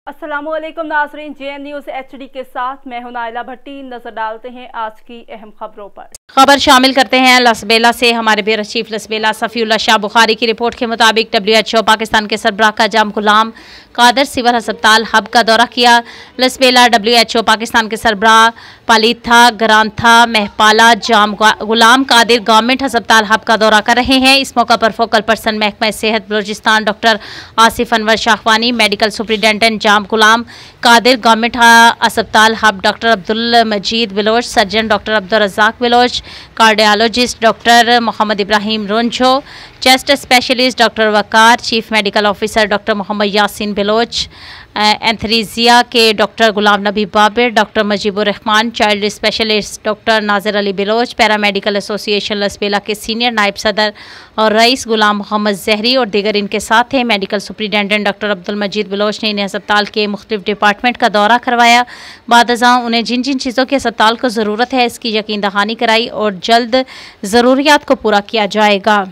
अस्सलामुअलैकुम नाज़रीन, JN news HD के साथ मैं हूं नाइला भट्टी। नजर डालते हैं आज की अहम खबरों पर। खबर शामिल करते हैं लसबेला से। हमारे ब्यूरो चीफ लसबेला सफ़ीउल्लाह शाह बुखारी की रिपोर्ट के मुताबिक WHO पाकिस्तान के सरबराह का जाम गुलाम कादर सिविल अस्पताल हब का दौरा किया। लसबेला WHO पाकिस्तान के सरबराह पालीथा ग्रांथा महपाला जाम गुलाम कादिर गवर्नमेंट अस्पताल हब का दौरा कर रहे हैं। इस मौका पर फोकल पर्सन महकमा सेहत Balochistan doctor Asif Anwar Shahwani, medical superintendent Jam Ghulam Qadir government अस्पताल Hub doctor Abdul Majeed Baloch, surgeon doctor Abdul Razzaq Baloch, cardiologist doctor Mohammad Ibrahim Ronjho, chest specialist doctor Waqar, chief medical officer doctor Mohammad Yasin Baloch, anaesthesia के doctor Ghulam Nabi Babar, doctor Mujibur Rehman, child specialist doctor Nazir Ali Baloch, paramedical association Lasbela के सीनियर नायब सदर और रईस गुलाम मोहम्मद जहरी और दीगर इनके साथ हैं। Medical superintendent doctor Abdul Majeed Baloch ने इन्हें अस्पताल के मुख्तलिफ डिपार्टमेंट का दौरा करवाया। बादअज़ां उन्हें जिन जिन चीज़ों की अस्पताल को ज़रूरत है इसकी यकीन दहानी कराई और जल्द ज़रूरियात को पूरा किया जाएगा।